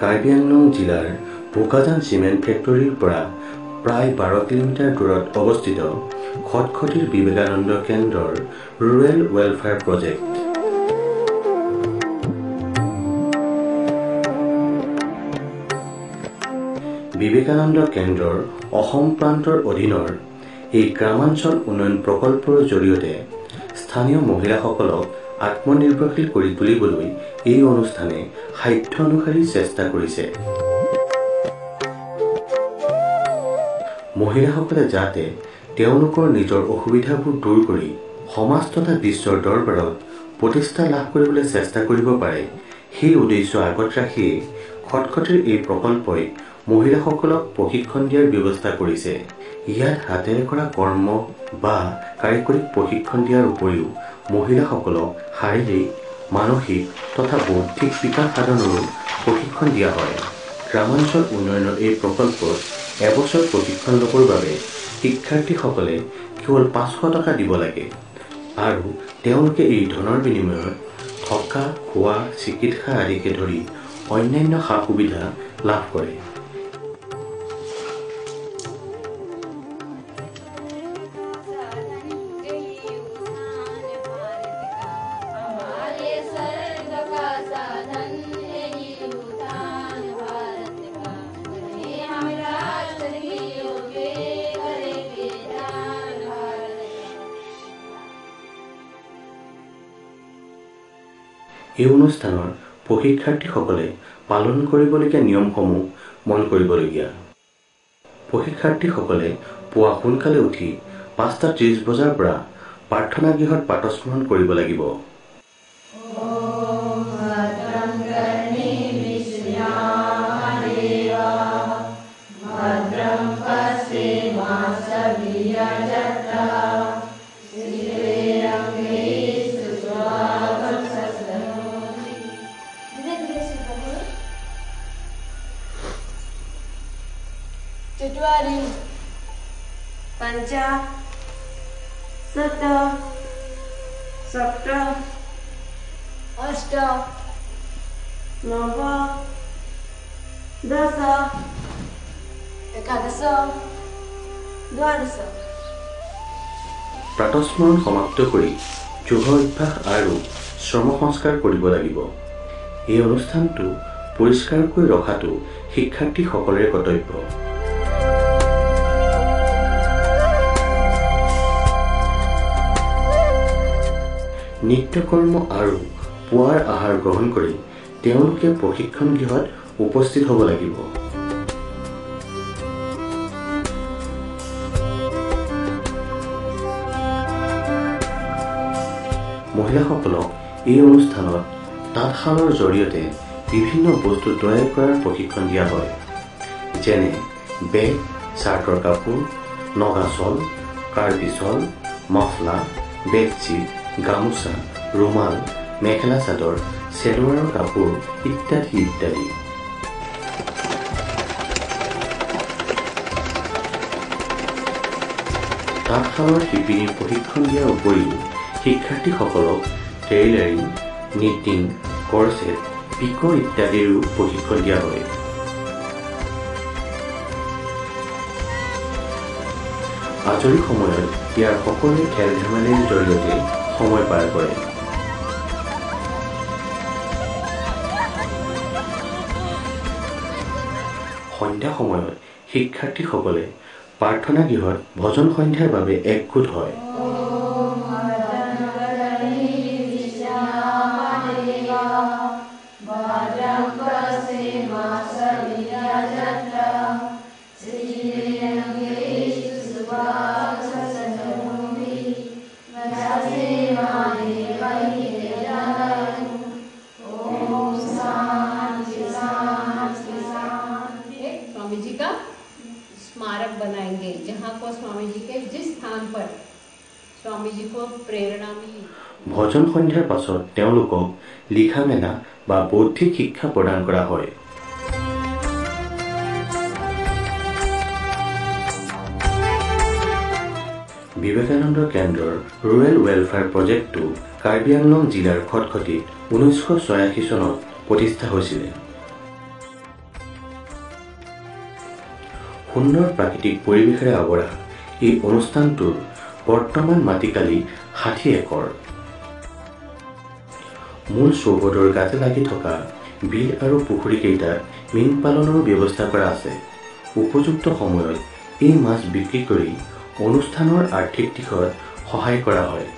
কাৰ্বি আংলং জিলাৰ বোকাজান চিমেণ্ট ফেক্টৰীৰ পৰা প্ৰায় 12 কিলোমিটাৰ দূৰত অৱস্থিত খটখটিৰ বিবেকানন্দ কেন্দ্ৰৰ ৰুৰেল ৱেলফেয়াৰ প্ৰজেক্ট। বিবেকানন্দ কেন্দ্ৰৰ অসম প্ৰান্তৰ অধীনৰ এই গ্ৰামাঞ্চল উন্নয়ন প্ৰকল্পৰ জৰিয়তে স্থানীয় মহিলাসকলক আত্মনিৰ্ভৰশীল কৰি তুলিবলৈ এই অনুষ্ঠানে সাধ্য অনুসাৰী চেষ্টা কৰিছে। মহিলাসকলে যাতে তেওঁলোকৰ নিজৰ অসুবিধাবোৰ দূৰ কৰি সমাজ তথা বিশ্বৰ দৰবাৰত প্ৰতিষ্ঠা লাভ কৰিবলৈ চেষ্টা কৰিব পাৰে, সেই উদ্দেশ্য আগত ৰাখিয়ে খটখটিৰ এই প্ৰকল্পই মহিলাসকলক প্ৰশিক্ষণ দিয়াৰ ব্যৱস্থা কৰিছে। ইয়াত হাতেৰে কৰা কৰ্ম বা কাৰিকৰী প্ৰশিক্ষণ দিয়াৰ উপৰিও মহিলাসকলক শাৰীৰিক, মানসিক তথা বৌদ্ধিক বিকাশ সাধনৰো প্ৰশিক্ষণ দিয়া হয়। গ্ৰামাঞ্চল উন্নয়নৰ এই প্ৰকল্পত এবছৰ প্ৰশিক্ষণ ল'বৰ বাবে শিক্ষাৰ্থীসকলে কেৱল 500 টকা দিব লাগে আৰু তেওঁলোকে এই ধনৰ বিনিময়ত থকা, খোৱা, চিকিৎসা আদিকে ধৰি অন্যান্য সা-সুবিধা লাভ কৰে। এই অনুষ্ঠানৰ প্ৰশিক্ষাৰ্থীসকলে পালন কৰিবলগীয়া নিয়মসমূহ মন কৰিবলগীয়া। প্ৰশিক্ষাৰ্থীসকলে পুৱা সোনকালে উঠি 5:30 বজাৰ পৰা প্ৰাৰ্থনা গৃহত প্ৰাতঃস্মৰণ কৰিব লাগিব। चत्वारि पञ्च सप्त सप्त अष्ट नव दश एकादश द्वादश। প্ৰাতঃস্মৰণ সমাপ্ত কৰি যোগ অভ্যাস আৰু শ্ৰম সংস্কাৰ কৰিব লাগিব। এই অনুষ্ঠানটো পৰিষ্কাৰকৈ ৰখাটো শিক্ষাৰ্থীসকলৰে কৰ্তব্য। নিত্যকৰ্ম আৰু পুৱাৰ আহাৰ গ্ৰহণ কৰি তেওঁলোকে প্ৰশিক্ষণ গৃহত উপস্থিত হ'ব লাগিব। মহিলাসকলক এই অনুষ্ঠানত তাঁতশালৰ জৰিয়তে বিভিন্ন বস্তু তৈয়াৰ কৰাৰ প্ৰশিক্ষণ দিয়া হয়, যেনে বেগ, চাৰ্টৰ কাপোৰ, নগাচল, কাৰ্বিচল, মফলা, বেডশ্বীট, গামোচা, ৰুমাল, মেখেলা চাদৰ, চেলোৱাৰৰ কাপোৰ ইত্যাদি ইত্যাদি। তাঁতশালৰ শিপিনীৰ প্ৰশিক্ষণ দিয়াৰ উপৰিও শিক্ষাৰ্থীসকলক টেইলাৰিং, নিটিং, কৰচেট, পিকো ইত্যাদিৰো প্ৰশিক্ষণ দিয়া হয়। আজৰি সময়ত ইয়াৰ সকলোৱে খেল ধেমালিৰ জৰিয়তে সময় পাৰ কৰে। সন্ধ্যা সময়ত শিক্ষাৰ্থীসকলে প্ৰাৰ্থনা গৃহত ভজন সন্ধ্যাৰ বাবে একগোট হয়। स्मारक बनाएंगे जहाँ को स्वामी जी के जिस स्थान पर स्वामी जी को प्रेरणा मिली। ভজন সন্ধ্যাৰ পাছত তেওঁলোকক লিখা মেলা বা বৌদ্ধিক শিক্ষা প্ৰদান কৰা হয়। বিবেকানন্দ কেন্দ্ৰৰ ৰুৰেল ৱেলফেয়াৰ প্ৰজেক্টটো কাৰ্বি আংলং জিলাৰ খটখটিত 1986 চনত প্ৰতিষ্ঠা হৈছিল। সুন্দৰ প্ৰাকৃতিক পৰিৱেশেৰে আৱৰা এই অনুষ্ঠানটোৰ বৰ্তমান মাটিকালি 60 একৰ। মূল চৌহদৰ গাতে লাগি থকা বিল আৰু পুখুৰীকেইটাত মীন পালনৰো ব্যৱস্থা কৰা আছে। উপযুক্ত সময়ত এই মাছ বিক্ৰী কৰি অনুষ্ঠানৰ আৰ্থিক দিশত সহায় কৰা হয়।